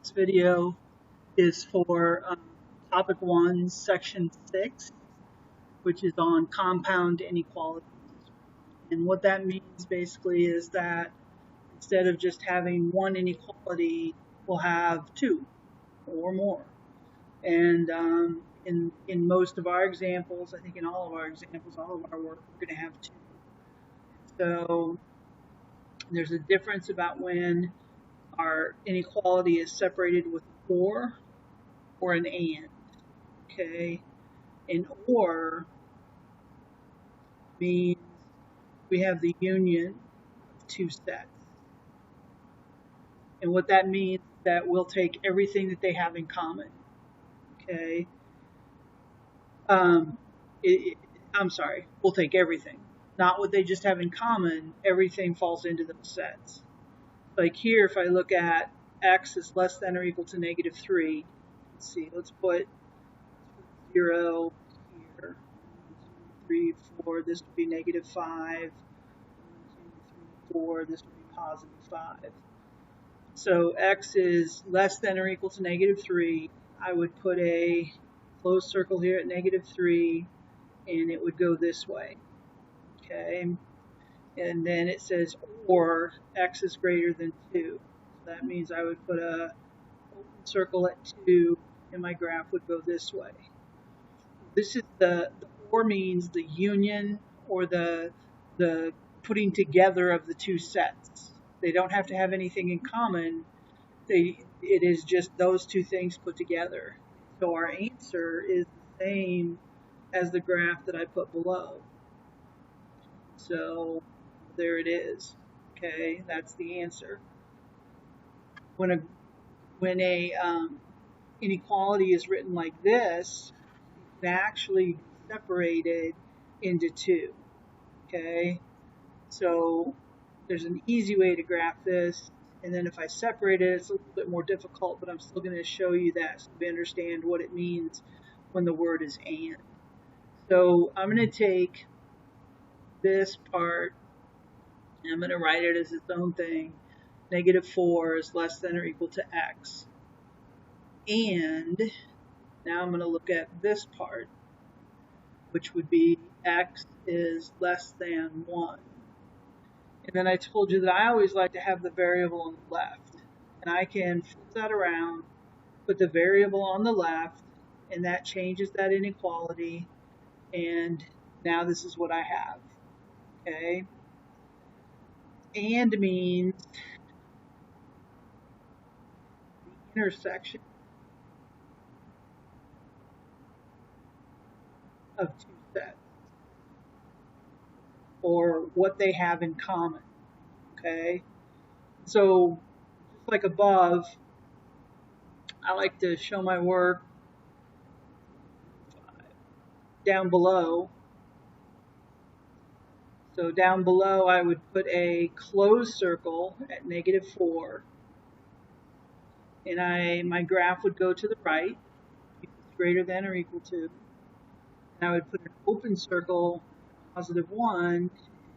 This video is for Topic 1, Section 6, which is on compound inequalities. And what that means basically is that instead of just having one inequality, we'll have two or more. And in most of our examples, I think in all of our examples, all of our work, we're going to have two. So there's a difference about when our inequality is separated with or an and. Okay, an or means we have the union of two sets. And what that means is that we'll take everything that they have in common. Okay. I'm sorry, we'll take everything. Not what they just have in common, everything falls into those sets. Like here, if I look at x is less than or equal to -3, let's see, let's put 0 here. 1, 2, 3, 4, this would be -5. 1, 2, 3, 4, this would be +5. So x is less than or equal to -3. I would put a closed circle here at -3, and it would go this way. Okay. And then it says or x is greater than 2. So that means I would put a open circle at 2, and my graph would go this way. This is the or means the union or the putting together of the two sets. They don't have to have anything in common. It is just those two things put together. So our answer is the same as the graph that I put below. So there it is. Okay, that's the answer. When a inequality is written like this, it can actually be separated into two. Okay, so there's an easy way to graph this, and then if I separate it, it's a little bit more difficult, but I'm still going to show you that so we understand what it means when the word is and. So I'm going to take this part, and I'm going to write it as its own thing. -4 is less than or equal to x. And now I'm going to look at this part, which would be x is less than 1. And then I told you that I always like to have the variable on the left. And I can flip that around, put the variable on the left, and that changes that inequality. And now this is what I have. Okay? And means the intersection of two sets, or what they have in common. Okay? So, just like above, I like to show my work down below. So down below, I would put a closed circle at -4, and my graph would go to the right, if it's greater than or equal to. And I would put an open circle, +1, and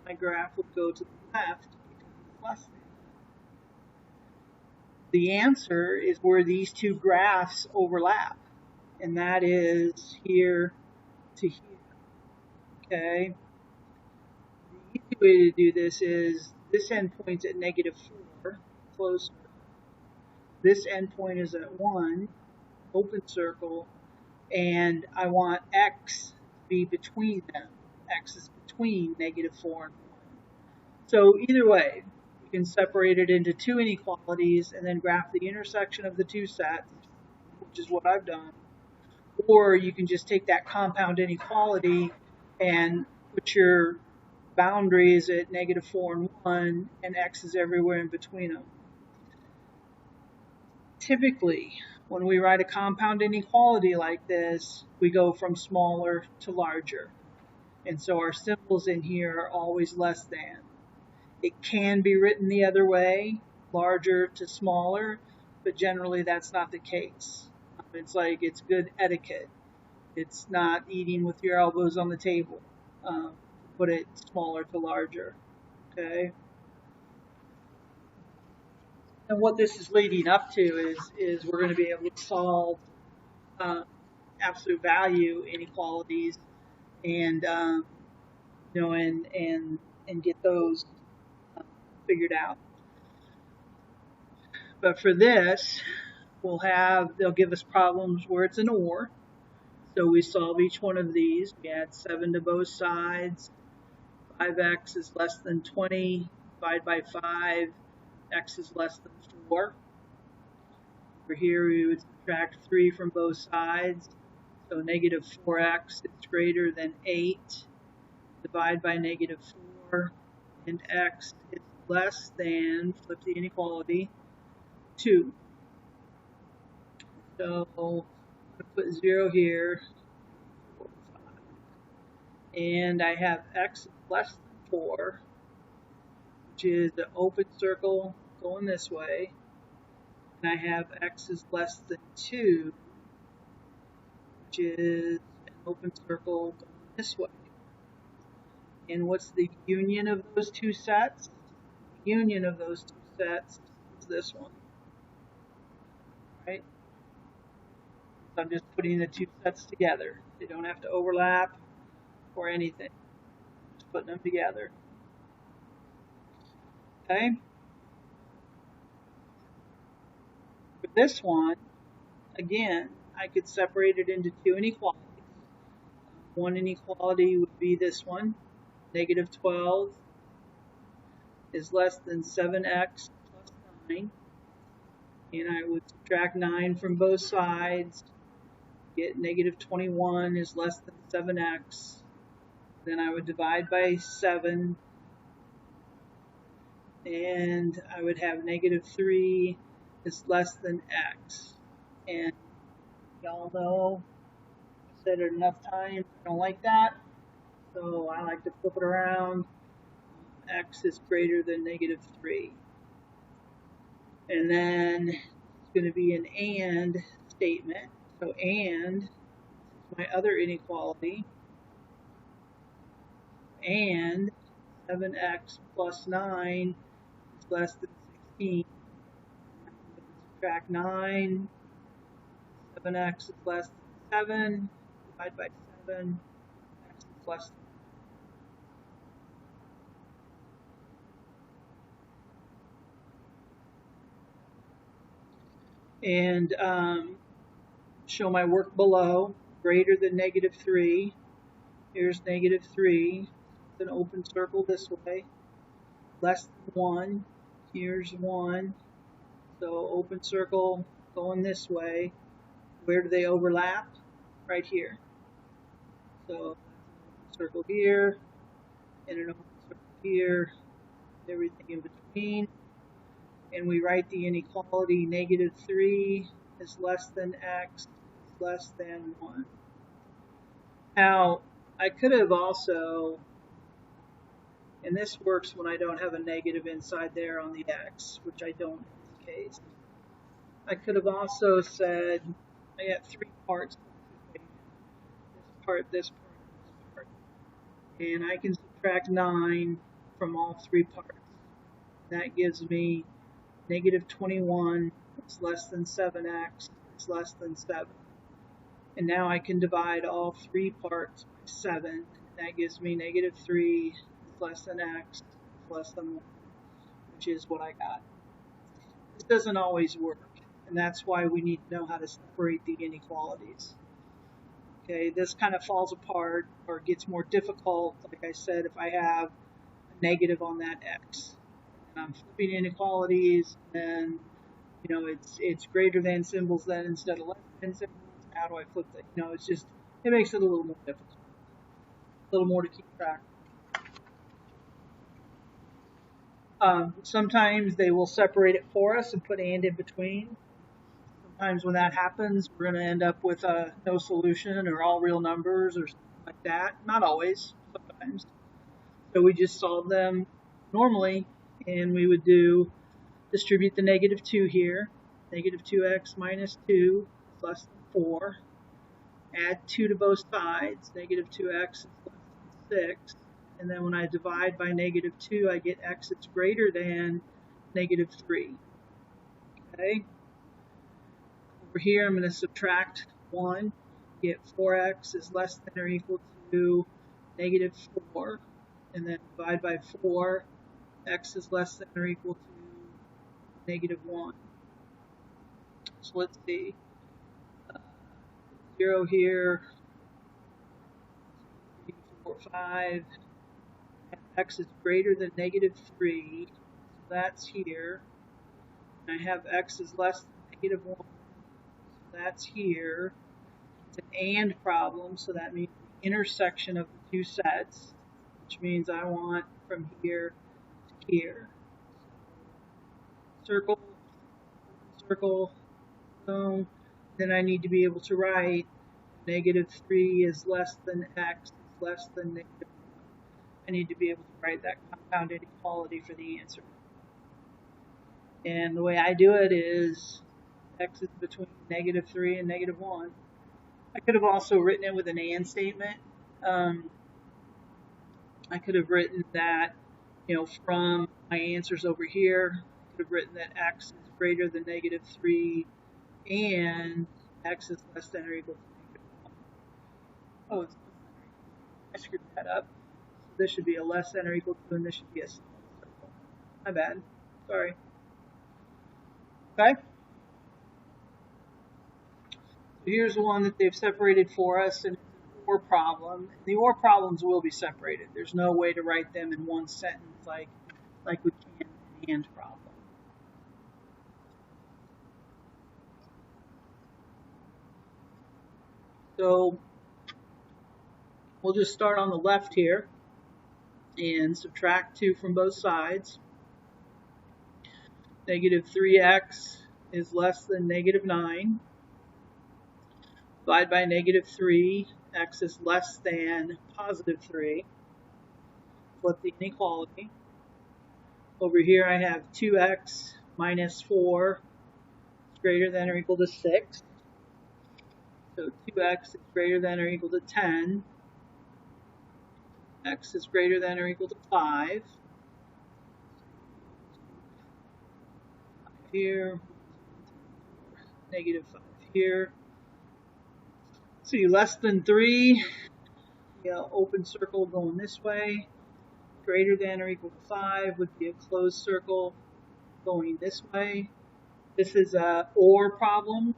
my graph would go to the left because it's less than. The answer is where these two graphs overlap, and that is here to here. Okay? The easy way to do this is this endpoint's at -4, closed circle. This endpoint is at 1, open circle, and I want x to be between them. X is between -4 and 1. So either way, you can separate it into two inequalities and then graph the intersection of the two sets, which is what I've done. Or you can just take that compound inequality and put your boundaries at -4 and 1, and x is everywhere in between them. Typically, when we write a compound inequality like this, we go from smaller to larger. And so our symbols in here are always less than. It can be written the other way, larger to smaller, but generally that's not the case. It's good etiquette. It's not eating with your elbows on the table. Put it smaller to larger. Okay? And what this is leading up to is we're going to be able to solve absolute value inequalities and and get those figured out. But for this, they'll give us problems where it's an OR. So we solve each one of these. We add 7 to both sides. 5x is less than 20. Divide by 5. X is less than 4. Over here, we would subtract 3 from both sides. So negative 4x is greater than 8. Divide by negative 4. And x is less than, flip the inequality, 2. So I'm going to put 0 here. 4, 5. And I have x less than 4, which is an open circle going this way. And I have x is less than 2, which is an open circle going this way. And what's the union of those two sets? The union of those two sets is this one. Right? So I'm just putting the two sets together. They don't have to overlap or anything. Just putting them together. Okay? For this one, again, I could separate it into two inequalities. One inequality would be this one. Negative 12 is less than 7x plus 9. And I would subtract 9 from both sides. Get negative 21 is less than 7x. Then I would divide by 7. And I would have negative 3 is less than x. And y'all know I've said it enough times, I don't like that. So I like to flip it around. X is greater than negative 3. And then it's going to be an AND statement. So AND, my other inequality, and 7x plus 9 is less than 16. Subtract 9, 7x is less than 7, divide by 7, x is less than 1. And show my work below, greater than negative 3. Here's negative 3. It's an open circle this way. Less than 1. Here's 1. So open circle going this way. Where do they overlap? Right here. So an open circle here, and an open circle here, everything in between. And we write the inequality negative 3 is less than x is less than 1. Now, I could have also, and this works when I don't have a negative inside there on the x, which I don't in this case. I could have also said, I got 3 parts. This part, this part, this part. And I can subtract 9 from all 3 parts. That gives me negative 21 is less than 7x is less than 7. And now I can divide all 3 parts by 7. That gives me negative 3 is less than x is less than 1, which is what I got. This doesn't always work, and that's why we need to know how to separate the inequalities. Okay, this kind of falls apart or gets more difficult, like I said, if I have a negative on that x. And I'm flipping inequalities, and it's greater than symbols then instead of less than symbols. How do I flip that? It makes it a little more difficult, a little more to keep track. Sometimes they will separate it for us and put and in between. Sometimes when that happens, we're going to end up with no solution or all real numbers or something like that. Not always, sometimes. So we just solve them normally, and we would distribute the negative 2 here. Negative 2x minus 2 is less than 4. Add 2 to both sides. Negative 2x is less than 6. And then when I divide by negative 2, I get x that's greater than negative 3. Okay. Over here, I'm going to subtract 1. Get 4x is less than or equal to negative 4. And then divide by 4. X is less than or equal to negative 1. So let's see. 0 here. 3, 4, 5. And x is greater than negative 3. So that's here. And I have x is less than negative 1. So that's here. It's an AND problem, so that means the intersection of the two sets, which means I want from here to here. Circle, circle, boom. Then I need to be able to write negative 3 is less than x is less than negative 1. I need to be able to write that compound inequality for the answer. And the way I do it is x is between negative 3 and negative 1. I could have also written it with an AND statement. I could have written that, from my answers over here, I could have written that x is greater than negative 3 and x is less than or equal to negative 1. Oh, I screwed that up. So this should be a less than or equal to, and this should be a circle. My bad. Sorry. Okay. So here's one that they've separated for us, and it's an OR problem. The OR problems will be separated. There's no way to write them in one sentence like we can in an AND problem. So we'll just start on the left here and subtract 2 from both sides. Negative 3x is less than negative 9. Divide by negative 3, x is less than positive 3. Flip the inequality. Over here I have 2x minus 4 is greater than or equal to 6. So 2x is greater than or equal to 10. X is greater than or equal to 5. Here, negative 5 here. See, less than 3, open circle going this way. Greater than or equal to 5 would be a closed circle going this way. This is a OR problem,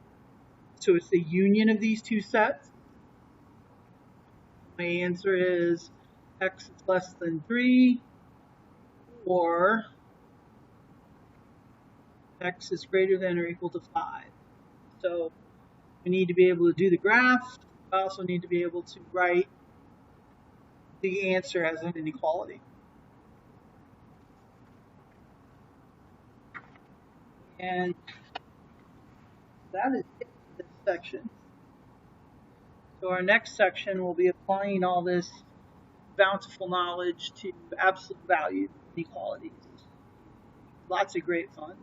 so it's the union of these two sets. My answer is x is less than 3, or x is greater than or equal to 5. So we need to be able to do the graph. I also need to be able to write the answer as an inequality. And that is it for this section. So our next section will be applying all this bountiful knowledge to absolute value inequalities. Lots of great fun.